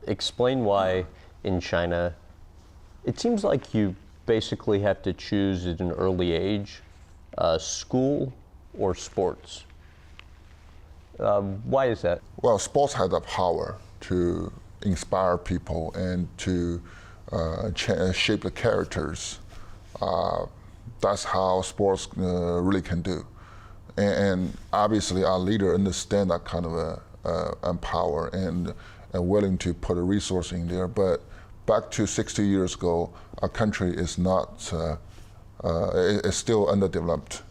Explain why in China, it seems like you basically have to choose at an early age, school or sports. Why is that? Well, sports has the power to inspire people and to shape the characters. That's how sports really can do. And obviously our leader understand that kind of power and willing to put a resource in there. But back to 60 years ago, our country is not, it's still underdeveloped.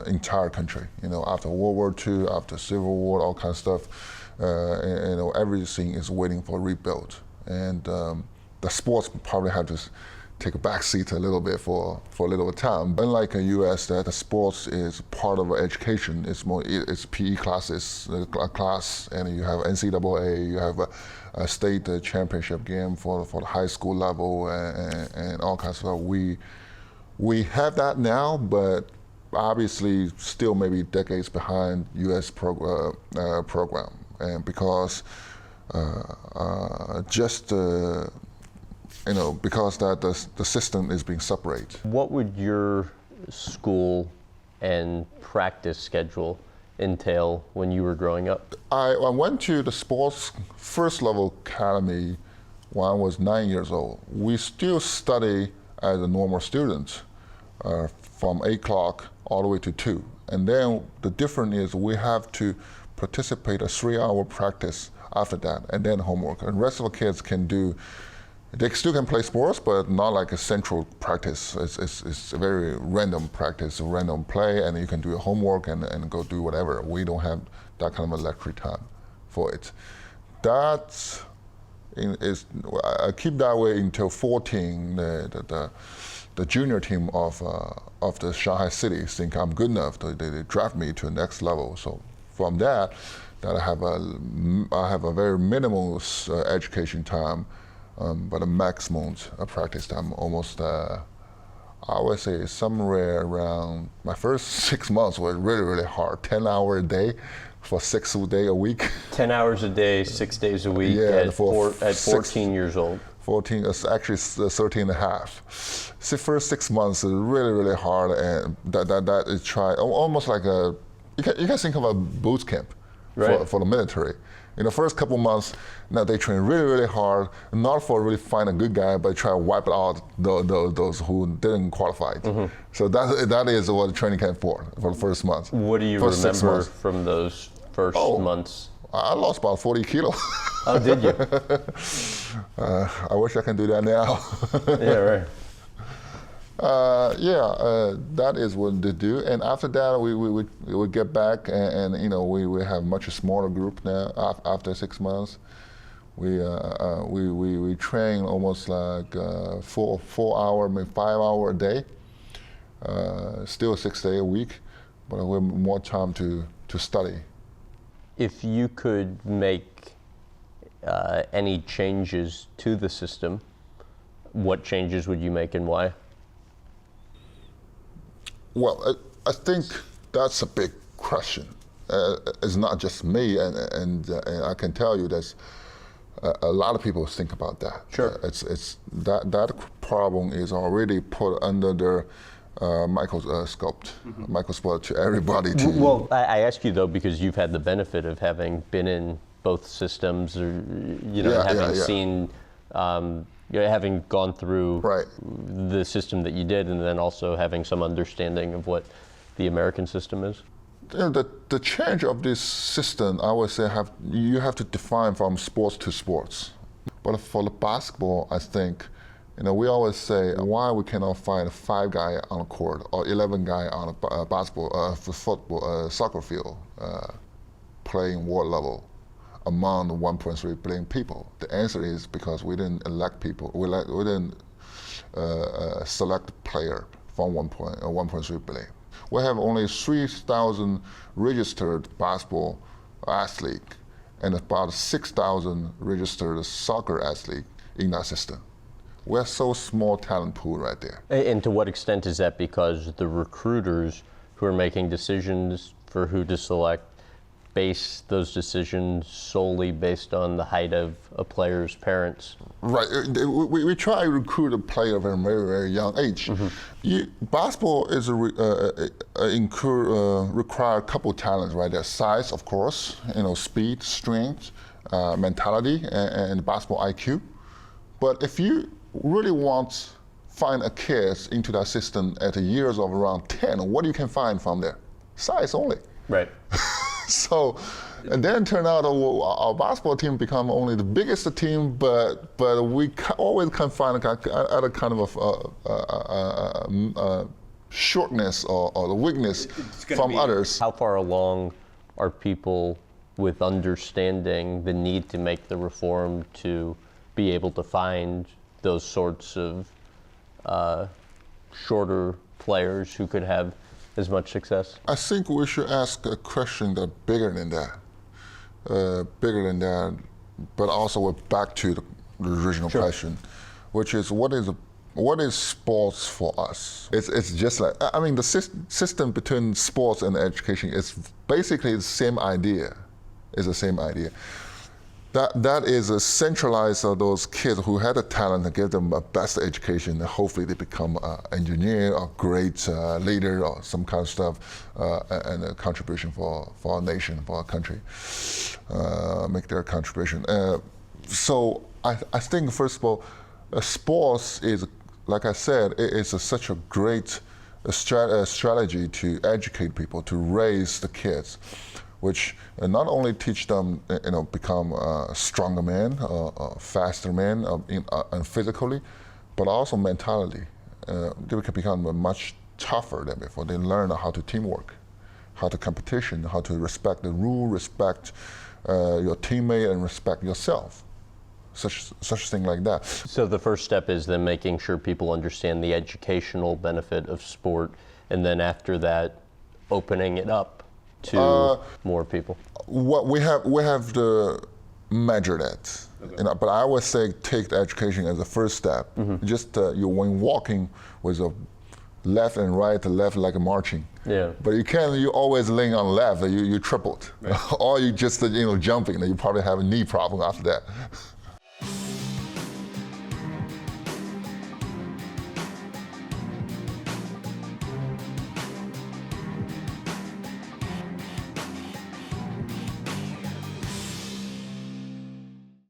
Entire country, after World War II, after Civil War, all kinds of stuff, everything is waiting for rebuild. And the sports probably have to take a back seat a little bit for a little time. Unlike in the U.S., that the sports is part of education. It's PE classes, class, and you have NCAA, you have a state championship game for the high school level, and all kinds of stuff. We have that now, but obviously still maybe decades behind U.S. program, and because because the system is being separated. What would your school and practice schedule entail when you were growing up? I went to the sports first level academy when I was 9 years old. We still study as a normal student from 8 o'clock all the way to 2. And then the difference is we have to participate a 3-hour practice after that, and then homework. And the rest of the kids can do, they still can play sports, but not like a central practice. It's a very random practice, a random play, and you can do your homework and go do whatever. We don't have that kind of a lecture time for it. I keep that way until 14, the junior team of the Shanghai City think I'm good enough. They draft me to the next level. So from that I have a very minimal education time, but a maximum practice time. Almost I would say somewhere around my first 6 months was really, really hard. 10 hours a day for 6 days a week. 10 hours a day, 6 days a week, at 14 years old. 14, it's actually 13 and a half. The first 6 months is really, really hard, and that is almost like you can think of a boot camp for the military. In the first couple months, now they train really, really hard, not for really find a good guy, but try to wipe out those who didn't qualify. Mm-hmm. So that is what the training camp for the first month. What do you remember from those first months? I lost about 40 kilos. Oh, did you? I wish I can do that now. Yeah, right. That is what they do. And after that, we would get back, and we have much smaller group now. After 6 months, we train almost like 4 hour, maybe 5 hour a day. Still 6 days a week, but we have more time to study. If you could make any changes to the system, what changes would you make and why? Well, I think that's a big question. It's not just me, and I can tell you that a lot of people think about that. Sure. It's that problem is already put under the microscope to everybody. Well, I ask you though because you've had the benefit of having been in both systems, or having seen. Having gone through the system that you did, and then also having some understanding of what the American system is? The change of this system, I would say, you have to define from sports to sports. But for the basketball, I think, we always say why we cannot find 5 guys on a court or 11 guys on a football, soccer field playing world level among the 1.3 billion people. The answer is because we didn't elect people. We didn't select player from 1.3 billion. We have only 3,000 registered basketball athletes and about 6,000 registered soccer athletes in that system. We're so small talent pool right there. And to what extent is that because the recruiters who are making decisions for who to select base those decisions solely based on the height of a player's parents. Right. We try to recruit a player from a very, very young age. Basketball is require a couple of talents, right? There's size, of course, speed, strength, mentality, and basketball IQ. But if you really want find a kid into that system at the years of around 10, what you can find from there? Size only. Right. So, and then turn out our basketball team become only the biggest team, but we always can find a kind of a shortness or the weakness from others. How far along are people with understanding the need to make the reform to be able to find those sorts of shorter players who could have as much success? I think we should ask a question that's bigger than that, but also we're back to the original question, which is what is sports for us? It's just like, I mean, the system between sports and education is basically the same idea. It's the same idea. That is a centralized those kids who had a talent to give them a best education, and hopefully they become an engineer or great leader or some kind of stuff, and a contribution for our nation, for our country, make their contribution. So I think, first of all, sports is, like I said, it's such a great strategy to educate people, to raise the kids, which not only teach them, become a stronger man, faster man, and physically, but also mentally. They can become much tougher than before. They learn how to teamwork, how to competition, how to respect the rule, respect your teammate, and respect yourself. Such thing like that. So the first step is then making sure people understand the educational benefit of sport, and then after that, opening it up to more people. What we have to measure that, but I always say take the education as a first step. Just when walking with a left and right, left like a marching. Yeah. But you always lean on left, you tripled, right. Or you just jumping, you probably have a knee problem after that.